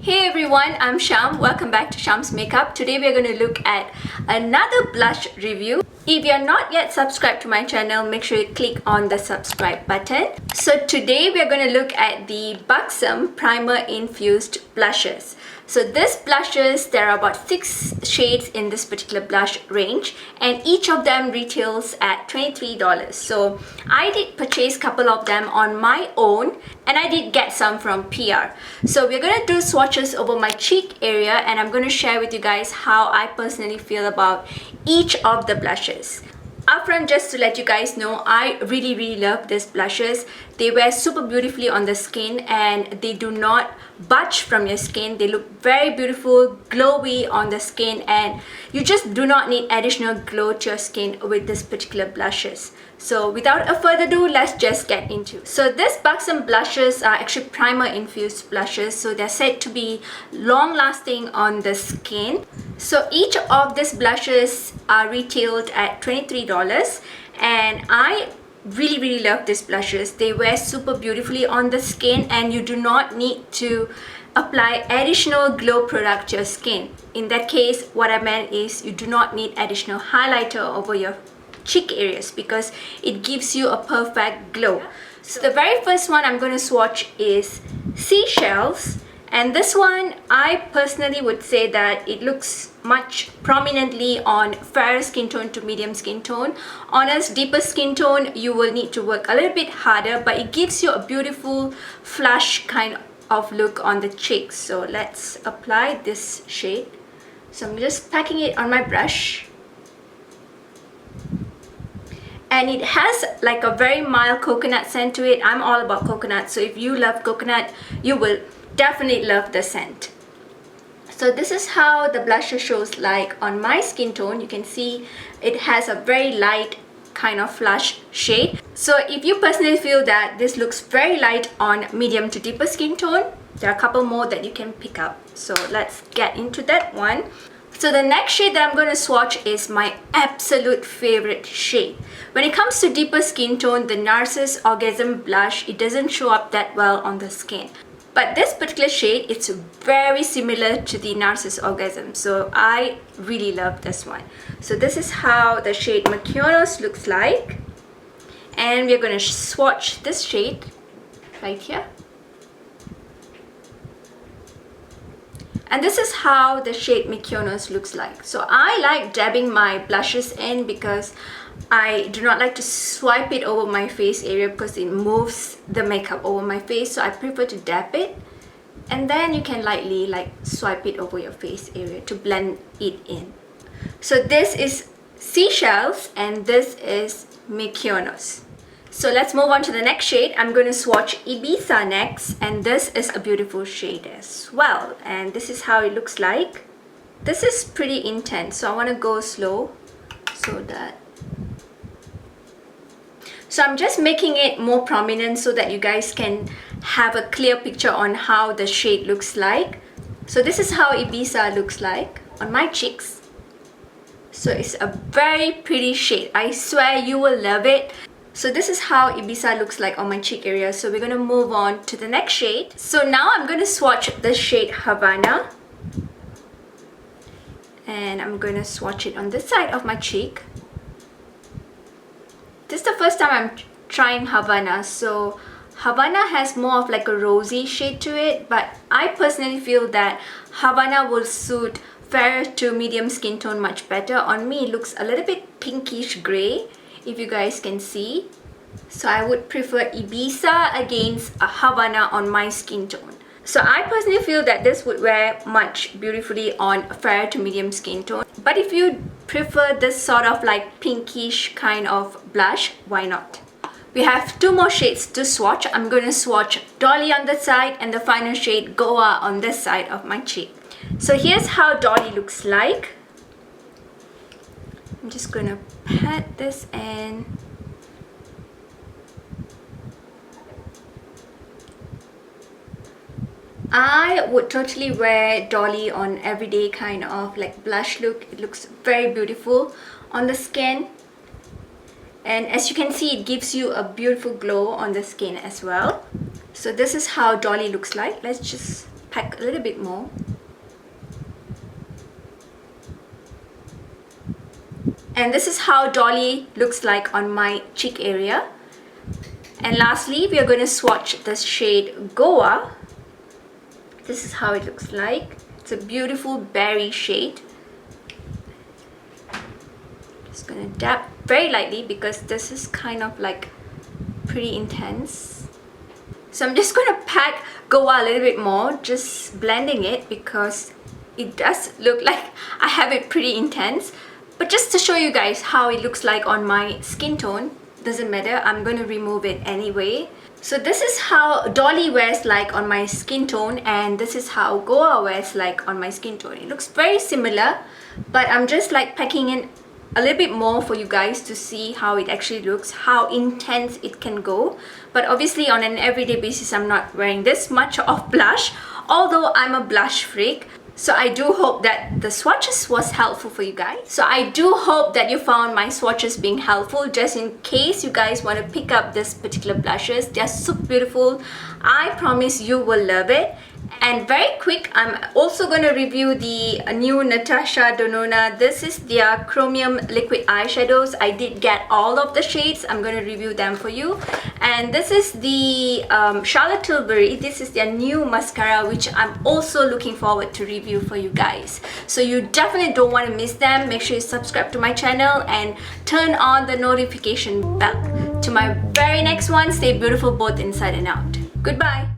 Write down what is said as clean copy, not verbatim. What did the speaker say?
Hey everyone, I'm Sham. Welcome back to Sham's Makeup. Today we're going to look at another blush review. If you're not yet subscribed to my channel, make sure you click on the subscribe button. So today we're going to look at the Buxom Primer Infused blushes. So this blushes, there are about 6 shades in this particular blush range and each of them retails at $23. So I did purchase a couple of them on my own and I did get some from PR. So we're going to do swatches over my cheek area and I'm going to share with you guys how I personally feel about each of the blushes. Upfront, just to let you guys know, I really love these blushes. They wear super beautifully on the skin and they do not budge from your skin. They look very beautiful, glowy on the skin, and you just do not need additional glow to your skin with this particular blushes. So without a further ado, let's just get into it. So this Buxom blushes are actually primer infused blushes, so they're said to be long lasting on the skin. So each of these blushes are retailed at $23 and I really love these blushes. They wear super beautifully on the skin and you do not need to apply additional glow product to your skin. In that case, what I meant is you do not need additional highlighter over your cheek areas because it gives you a perfect glow. So the very first one I'm going to swatch is Seychelles. And this one, I personally would say that it looks much prominently on fair skin tone to medium skin tone. On a deeper skin tone, you will need to work a little bit harder, but it gives you a beautiful flush kind of look on the cheeks. So let's apply this shade. So I'm just packing it on my brush. And it has like a very mild coconut scent to it. I'm all about coconut, so if you love coconut, you will definitely love the scent. So this is how the blusher shows like on my skin tone. You can see it has a very light kind of flush shade. So if you personally feel that this looks very light on medium to deeper skin tone, there are a couple more that you can pick up. So let's get into that one. So the next shade that I'm going to swatch is my absolute favorite shade. When it comes to deeper skin tone, the Narcissus Orgasm blush, it doesn't show up that well on the skin. But this particular shade, it's very similar to the Narcissus Orgasm. So I really love this one. So this is how the shade Mykonos looks like. And we're going to swatch this shade right here. And this is how the shade Mykonos looks like. So I like dabbing my blushes in because I do not like to swipe it over my face area because it moves the makeup over my face. So I prefer to dab it and then you can lightly like swipe it over your face area to blend it in. So this is Seychelles and this is Mykonos. So let's move on to the next shade. I'm going to swatch Ibiza next, and this is a beautiful shade as well. And this is how it looks like. This is pretty intense, so I want to go slow so I'm just making it more prominent so that you guys can have a clear picture on how the shade looks like. So this is how Ibiza looks like on my cheeks. So it's a very pretty shade. I swear you will love it. So this is how Ibiza looks like on my cheek area. So we're going to move on to the next shade. So now I'm going to swatch the shade Havana. And I'm going to swatch it on this side of my cheek. This is the first time I'm trying Havana. So Havana has more of like a rosy shade to it. But I personally feel that Havana will suit fair to medium skin tone much better. On me, it looks a little bit pinkish gray, if you guys can see. So I would prefer Ibiza against a Havana on my skin tone. So I personally feel that this would wear much beautifully on fair to medium skin tone. But if you prefer this sort of like pinkish kind of blush, why not? We have 2 more shades to swatch. I'm going to swatch Dolly on this side and the final shade Goa on this side of my cheek. So here's how Dolly looks like. I'm just going to pat this in. I would totally wear Dolly on everyday kind of like blush look. It looks very beautiful on the skin. And as you can see, it gives you a beautiful glow on the skin as well. So this is how Dolly looks like. Let's just pack a little bit more. And this is how Dolly looks like on my cheek area. And lastly, we are going to swatch the shade Goa. This is how it looks like. It's a beautiful berry shade. Just going to dab very lightly because this is kind of like pretty intense. So I'm just going to pack Goa a little bit more, just blending it because it does look like I have it pretty intense. But just to show you guys how it looks like on my skin tone, doesn't matter, I'm going to remove it anyway. So this is how Dolly wears like on my skin tone, and this is how Goa wears like on my skin tone. It looks very similar, but I'm just like packing in a little bit more for you guys to see how it actually looks, how intense it can go. But obviously on an everyday basis, I'm not wearing this much of blush, although I'm a blush freak. So I do hope that the swatches was helpful for you guys. So I do hope that you found my swatches being helpful, just in case you guys want to pick up this particular blushes. They're super beautiful. I promise you will love it. And very quick, I'm also going to review the new Natasha Denona. This is their chromium liquid eyeshadows. I did get all of the shades. I'm going to review them for you. And this is the Charlotte Tilbury. This is their new mascara, which I'm also looking forward to review for you guys. So you definitely don't want to miss them. Make sure you subscribe to my channel and turn on the notification bell. To my very next one, stay beautiful both inside and out. Goodbye.